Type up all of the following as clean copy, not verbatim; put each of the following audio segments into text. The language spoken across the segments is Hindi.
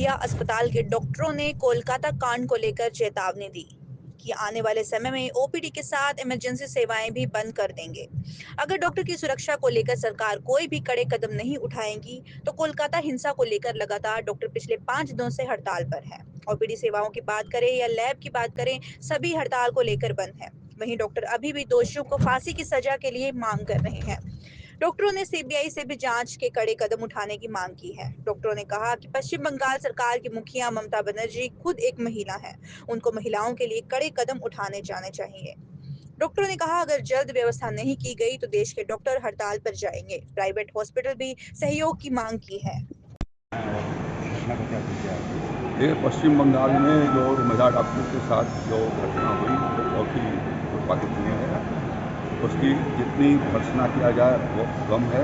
सिंधिया अस्पताल के डॉक्टरों ने कोलकाता कांड को लेकर चेतावनी दी कि आने वाले समय में ओपीडी के साथ इमरजेंसी सेवाएं भी बंद कर देंगे। अगर डॉक्टर की सुरक्षा को लेकर सरकार कोई भी कड़े कदम नहीं उठाएगी तो कोलकाता हिंसा को लेकर लगातार डॉक्टर पिछले 5 दिनों से हड़ताल पर है। ओपीडी सेवाओं की बात करें या लैब की बात करें, सभी हड़ताल को लेकर बंद है। वहीं डॉक्टर अभी भी दोषियों को फांसी की सजा के लिए मांग कर रहे हैं। डॉक्टरों ने सीबीआई से भी जांच के कड़े कदम उठाने की मांग की है। डॉक्टरों ने कहा कि पश्चिम बंगाल सरकार की मुखिया ममता बनर्जी खुद एक महिला है, उनको महिलाओं के लिए कड़े कदम उठाने जाने चाहिए। डॉक्टरों ने कहा अगर जल्द व्यवस्था नहीं की गई तो देश के डॉक्टर हड़ताल पर जाएंगे। प्राइवेट हॉस्पिटल भी सहयोग की मांग की है। ये पश्चिम बंगाल में जो महिला डॉक्टर के साथ जो घटना हुई वो बहुत ही दुर्भाग्यपूर्ण है। उसकी जितनी भर्त्सना किया जाए वो कम है।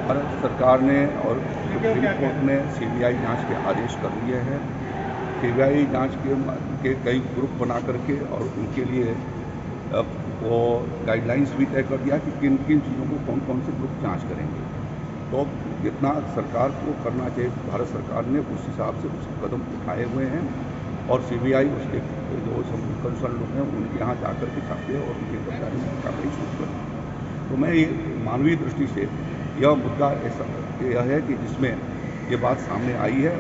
भारत सरकार ने और सुप्रीम कोर्ट ने सीबीआई जांच के आदेश कर दिए हैं। सीबीआई जांच के कई ग्रुप बना करके और उनके लिए वो गाइडलाइंस भी तय कर दिया कि किन किन चीज़ों को कौन कौन से ग्रुप जांच करेंगे। तो जितना सरकार को करना चाहिए भारत सरकार ने उस हिसाब से कुछ कदम उठाए हुए हैं और सीबीआई उसके जो कंसर्न लोग हैं उनके यहाँ जाकर के छापे और उनके बारे में कार्रवाई शुरू कर दी। तो मैं ये मानवीय दृष्टि से यह मुद्दा ऐसा यह है कि जिसमें ये बात सामने आई है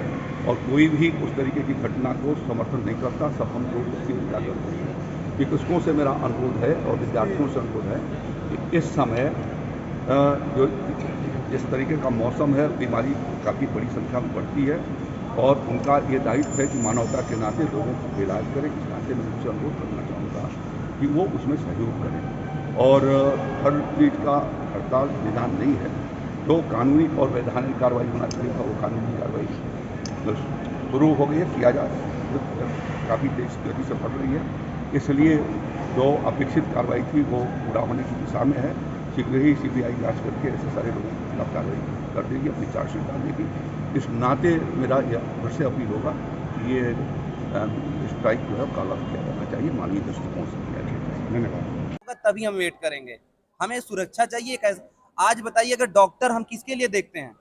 और कोई भी उस तरीके की घटना को समर्थन नहीं करता, सब हम लोग उसकी निंदा करते हैं। चिकित्सकों से मेरा अनुरोध है और विद्यार्थियों से अनुरोध है कि इस समय जो जिस तरीके का मौसम है, बीमारी काफ़ी बड़ी संख्या में बढ़ती है और उनका ये दायित्व है कि मानवता के नाते लोगों को इलाज करें। इस नाते मैं उनसे अनुरोध करना चाहूँगा कि वो उसमें सहयोग करें और हर चीज़ का हड़ताल निदान नहीं है। जो कानूनी और वैधानिक कार्रवाई होना चाहिए था वो कानूनी कार्रवाई शुरू हो गई है, किया जा काफ़ी तेज गति से बढ़ रही है। इसलिए जो अपेक्षित कार्रवाई थी वो पूरा होने की दिशा में है। शीघ्र ही सीबीआई जांच करके ऐसे सारे लोगों के खिलाफ कार्रवाई कर देगी, अपनी चार्जशीट डाल देगी। इस नाते मेरा यह फिर से अपील होगा कि ये स्ट्राइक जो है काला किया जाना चाहिए, मानवीय दृष्टिकोण से किया जाए। धन्यवाद। तभी हम वेट करेंगे, हमें सुरक्षा चाहिए। आज बताइए अगर डॉक्टर हम किसके लिए देखते हैं,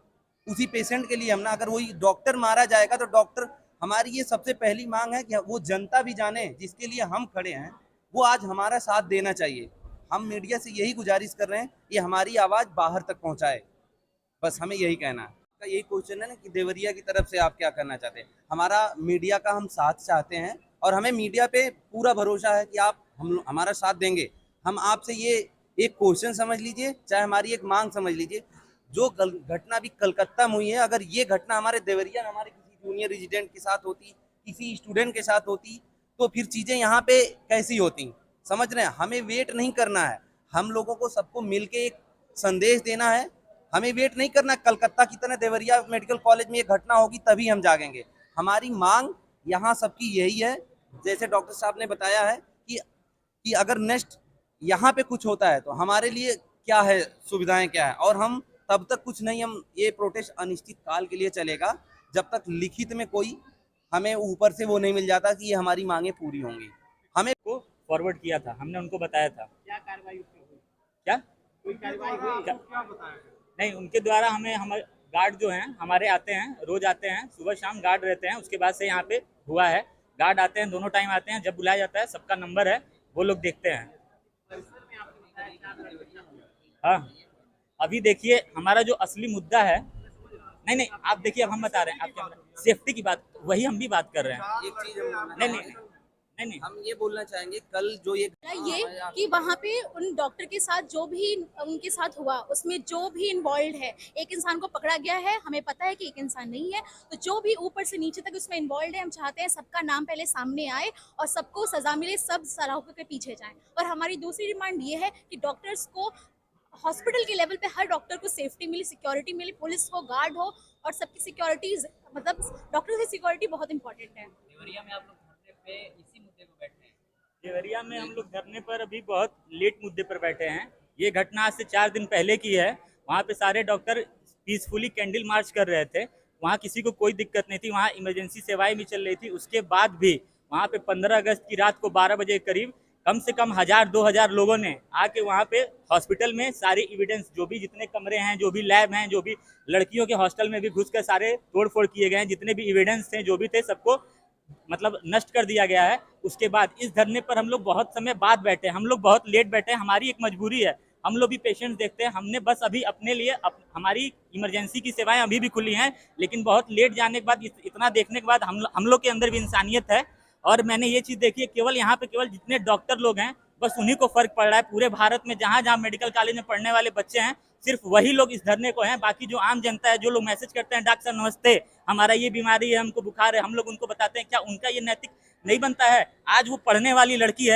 उसी पेशेंट के लिए हम ना। अगर वही डॉक्टर मारा जाएगा तो डॉक्टर, हमारी ये सबसे पहली मांग है कि वो जनता भी जाने जिसके लिए हम खड़े हैं वो आज हमारा साथ देना चाहिए। हम मीडिया से यही गुजारिश कर रहे हैं कि हमारी आवाज़ बाहर तक पहुंचाए, बस हमें यही कहना है। यही क्वेश्चन है ना कि देवरिया की तरफ से आप क्या करना चाहते हैं। हमारा मीडिया का हम साथ चाहते हैं और हमें मीडिया पे पूरा भरोसा है कि आप हमारा साथ देंगे। हम आपसे ये एक क्वेश्चन समझ लीजिए, चाहे हमारी एक मांग समझ लीजिए। जो घटना भी कलकत्ता में हुई है, अगर ये घटना हमारे देवरिया में हमारे किसी जूनियर रेजिडेंट के साथ होती, किसी स्टूडेंट के साथ होती, तो फिर चीज़ें यहाँ पे कैसी होती। समझ रहे हैं, हमें वेट नहीं करना है। हम लोगों को सबको मिलके एक संदेश देना है। हमें वेट नहीं करना। कलकत्ता की तरह देवरिया मेडिकल कॉलेज में ये घटना होगी तभी हम जागेंगे। हमारी मांग यहाँ सबकी यही है, जैसे डॉक्टर साहब ने बताया है कि अगर नेक्स्ट यहाँ पे कुछ होता है तो हमारे लिए क्या है, सुविधाएं क्या है। और हम तब तक कुछ नहीं, हम ये प्रोटेस्ट अनिश्चित काल के लिए चलेगा जब तक लिखित में कोई हमें ऊपर से वो नहीं मिल जाता कि ये हमारी मांगे पूरी होंगी। हमें को फॉरवर्ड किया था, हमने उनको बताया था। क्या कार्रवाई हुई? क्या कोई कार्रवाई हुई? क्या बताया? नहीं, उनके द्वारा हमें हमारे गार्ड जो हैं हमारे आते हैं, रोज आते हैं, सुबह शाम गार्ड रहते हैं। उसके बाद से यहाँ पे हुआ है, गार्ड आते हैं, दोनों टाइम आते हैं। जब बुलाया जाता है सबका नंबर है, वो लोग देखते हैं। हाँ, अभी देखिए हमारा जो असली मुद्दा है, नहीं आप देखिए, अब हम बता रहे हैं आपके सेफ्टी की बात, वही हम भी बात कर रहे हैं। एक चीज नहीं हम ये बोलना चाहेंगे, कल जो ये कि वहाँ पे उन डॉक्टर के साथ जो भी उनके साथ हुआ, उसमें जो भी इन्वॉल्व है, एक इंसान को पकड़ा गया है, हमें पता है कि एक इंसान नहीं है, तो जो भी ऊपर से नीचे तक उसमें इन्वॉल्व है, हम चाहते हैं सबका नाम पहले सामने आए और सबको सजा मिले, सब सलाखों के पीछे जाएं। और हमारी दूसरी डिमांड ये है कि डॉक्टर्स को हॉस्पिटल के लेवल पे हर डॉक्टर को सेफ्टी मिली, सिक्योरिटी मिली, पुलिस हो, गार्ड हो, और सबकी सिक्योरिटी, मतलब डॉक्टर की सिक्योरिटी बहुत इंपॉर्टेंट है। देवरिया में आप लोग धरने पे इसी मुद्दे को बैठे हैं? देवरिया में हम लोग धरने पर अभी बहुत लेट मुद्दे पर बैठे हैं। ये घटना आज से 4 दिन पहले की है। वहाँ पे सारे डॉक्टर पीसफुली कैंडल मार्च कर रहे थे, वहाँ किसी को कोई दिक्कत नहीं थी, वहाँ इमरजेंसी सेवाएं भी चल रही थी। उसके बाद भी वहाँ पे 15 अगस्त की रात को 12 बजे के करीब कम से कम 1000-2000 लोगों ने आके वहाँ पे हॉस्पिटल में सारे एविडेंस, जो भी जितने कमरे हैं, जो भी लैब हैं, जो भी लड़कियों के हॉस्टल में भी घुसकर सारे तोड़-फोड़ किए गए हैं, जितने भी एविडेंस थे, जो भी थे, सबको मतलब नष्ट कर दिया गया है। उसके बाद इस धरने पर हम लोग बहुत समय बाद बैठे, हम लोग बहुत लेट बैठे, हमारी एक मजबूरी है, हम लोग भी पेशेंट्स देखते हैं। हमने बस अभी अपने लिए हमारी इमरजेंसी की सेवाएं अभी भी खुली हैं, लेकिन बहुत लेट जाने के बाद, इतना देखने के बाद हम लोग के अंदर भी इंसानियत है। और मैंने ये चीज़ देखी है, केवल यहाँ पे केवल जितने डॉक्टर लोग हैं बस उन्हीं को फर्क पड़ रहा है। पूरे भारत में जहाँ जहाँ मेडिकल कॉलेज में पढ़ने वाले बच्चे हैं, सिर्फ वही लोग इस धरने को हैं। बाकी जो आम जनता है, जो लोग मैसेज करते हैं, डॉक्टर साहब नमस्ते, हमारा ये बीमारी है, हमको बुखार है, हम लोग उनको बताते हैं, क्या उनका ये नैतिक नहीं बनता है? आज वो पढ़ने वाली लड़की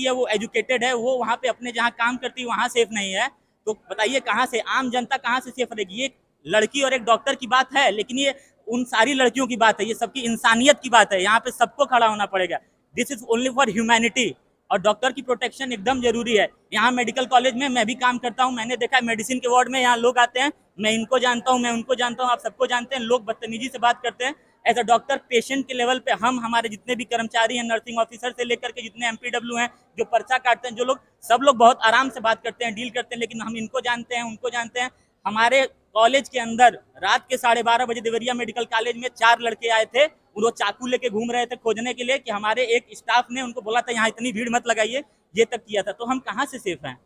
है, वो एजुकेटेड है, वो वहाँ पे अपने जहाँ काम करती है वहाँ सेफ नहीं है, तो बताइए कहाँ से आम जनता कहाँ से सेफ रहेगी? ये लड़की और एक डॉक्टर की बात है, लेकिन ये उन सारी लड़कियों की बात है, ये सबकी इंसानियत की बात है। यहाँ पे सबको खड़ा होना पड़ेगा। This is only for humanity. और डॉक्टर की प्रोटेक्शन एकदम जरूरी है। यहाँ मेडिकल कॉलेज में मैं भी काम करता हूँ, मैंने देखा है मेडिसिन के वार्ड में यहाँ लोग आते हैं, मैं इनको जानता हूँ, मैं उनको जानता हूँ, आप सबको जानते हैं, लोग बदतमीजी से बात करते हैं। एज अ डॉक्टर पेशेंट के लेवल पे हम, हमारे जितने भी कर्मचारी हैं, नर्सिंग ऑफिसर से लेकर के जितने MPW हैं, जो पर्चा काटते हैं, जो लोग, सब लोग बहुत आराम से बात करते हैं, डील करते हैं, लेकिन हम इनको जानते हैं, उनको जानते हैं। हमारे कॉलेज के अंदर रात के 12:30 बजे देवरिया मेडिकल कॉलेज में 4 लड़के आए थे, वो चाकू लेके घूम रहे थे खोजने के लिए, कि हमारे एक स्टाफ ने उनको बोला था यहाँ इतनी भीड़ मत लगाइए, ये तक किया था। तो हम कहाँ से सेफ हैं?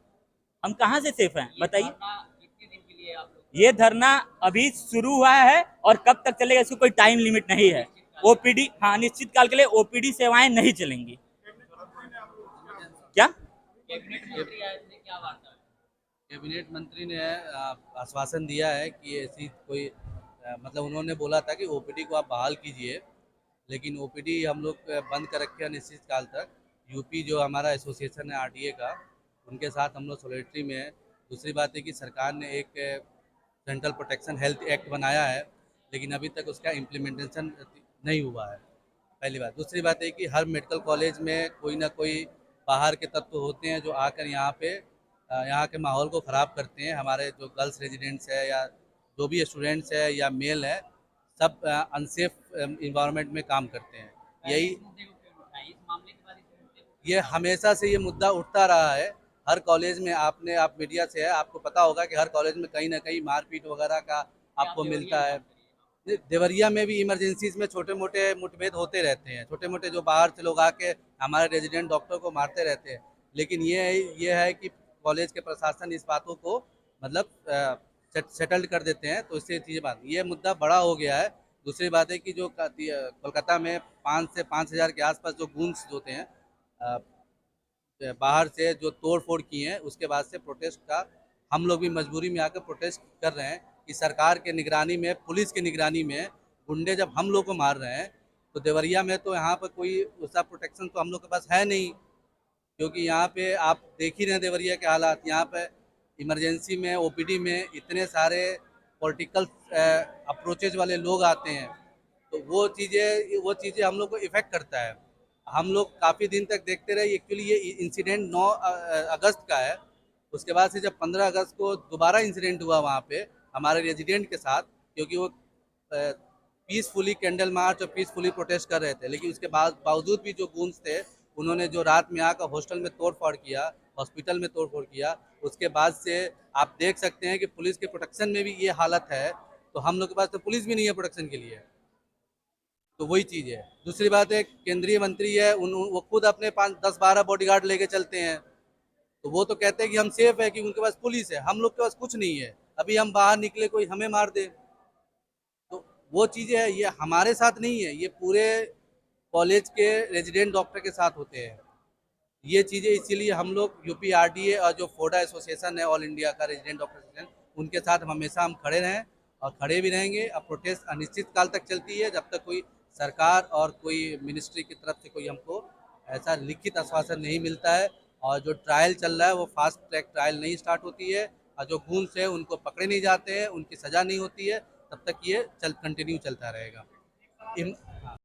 हम कहाँ से सेफ हैं बताइए? कितने दिन के लिए आप लोग ये धरना अभी शुरू हुआ है और कब तक चलेगा इसको कोई टाइम लिमिट नहीं है। ओपीडी, हाँ, निश्चित काल के लिए ओपीडी सेवाएं नहीं चलेंगी। क्या कैबिनेट मंत्री आए थे, क्या बात है? कैबिनेट मंत्री ने आश्वासन दिया है कि ऐसी कोई मतलब उन्होंने बोला था कि ओपीडी को आप बहाल कीजिए, लेकिन ओपीडी हम लोग बंद कर रखे हैं अनिश्चित काल तक। यूपी जो हमारा एसोसिएशन है आरडीए का, उनके साथ हम लोग सॉलिडरी में है। दूसरी बात है कि सरकार ने एक सेंट्रल प्रोटेक्शन हेल्थ एक्ट बनाया है, लेकिन अभी तक उसका इम्प्लीमेंटेशन नहीं हुआ है, पहली बात। दूसरी बात है कि हर मेडिकल कॉलेज में कोई ना कोई बाहर के तत्व होते हैं जो आकर यहाँ पे यहाँ के माहौल को ख़राब करते हैं। हमारे जो गर्ल्स रेजिडेंट्स है या जो भी स्टूडेंट्स है या मेल है, सब अनसेफ इन्वायरमेंट में काम करते हैं। यही इस मुद्दे को क्यों उठाया? इस मामले के बाद इस मुद्दे को ये हमेशा से ये मुद्दा उठता रहा है। हर कॉलेज में आप मीडिया से है, आपको पता होगा कि हर कॉलेज में कहीं ना कहीं मारपीट वगैरह का आपको मिलता है। देवरिया में भी इमरजेंसीज में छोटे मोटे मुठभेड़ होते रहते हैं, छोटे मोटे जो बाहर से लोग आके हमारे रेजिडेंट डॉक्टर को मारते रहते हैं। लेकिन ये है कि कॉलेज के प्रशासन इस बातों को मतलब सेटल्ड कर देते हैं, तो इससे चीज़ें बात, ये मुद्दा बड़ा हो गया है। दूसरी बात है कि जो कोलकाता में 5 से 5,000 के आसपास जो गूंस होते हैं बाहर से जो तोड़ फोड़ किए हैं, उसके बाद से प्रोटेस्ट का हम लोग भी मजबूरी में आकर प्रोटेस्ट कर रहे हैं कि सरकार के निगरानी में, पुलिस की निगरानी में गुंडे जब हम लोग को मार रहे हैं, तो देवरिया में तो यहाँ पर कोई उसका प्रोटेक्शन तो हम लोग के पास है नहीं, क्योंकि यहाँ पे आप देख ही रहे हैं देवरिया के हालात। यहाँ पे इमरजेंसी में, ओपीडी में इतने सारे पॉलिटिकल अप्रोचेज वाले लोग आते हैं, तो वो चीज़ें हम लोग को इफ़ेक्ट करता है। हम लोग काफ़ी दिन तक देखते रहे। एक्चुअली ये इंसिडेंट 9 अगस्त का है। उसके बाद से जब 15 अगस्त को दोबारा इंसिडेंट हुआ वहाँ पे हमारे रेजिडेंट के साथ, क्योंकि वो पीसफुली कैंडल मार्च और पीसफुली प्रोटेस्ट कर रहे थे, लेकिन उसके बावजूद भी जो गूंज थे, उन्होंने जो रात में आकर हॉस्टल में तोड़फोड़ किया, हॉस्पिटल में तोड़फोड़ किया, उसके बाद से आप देख सकते हैं कि पुलिस के प्रोटेक्शन में भी ये हालत है, तो हम लोग के पास तो पुलिस भी नहीं है प्रोटेक्शन के लिए। तो वही चीज़ है। दूसरी बात है, केंद्रीय मंत्री है, वो खुद अपने 5-10-12 बॉडीगार्ड लेके चलते हैं, तो वो तो कहते हैं कि हम सेफ है कि उनके पास पुलिस है। हम लोग के पास कुछ नहीं है। अभी हम बाहर निकले, कोई हमें मार दे, तो वो चीज़ें है। ये हमारे साथ नहीं है, ये पूरे कॉलेज के रेजिडेंट डॉक्टर के साथ होते हैं ये चीज़ें। इसीलिए हम लोग यूपी आरडीए और जो फोडा एसोसिएशन है, ऑल इंडिया का रेजिडेंट डॉक्टर एसोसिएशन, उनके साथ हमेशा हम खड़े रहें और खड़े भी रहेंगे। अब प्रोटेस्ट अनिश्चित काल तक चलती है, जब तक कोई सरकार और कोई मिनिस्ट्री की तरफ से कोई हमको ऐसा लिखित आश्वासन नहीं मिलता है। और जो ट्रायल चल रहा है वो फास्ट ट्रैक ट्रायल नहीं स्टार्ट होती है, और जो गूंस है उनको पकड़े नहीं जाते हैं, उनकी सज़ा नहीं होती है, तब तक ये कंटिन्यू चलता रहेगा।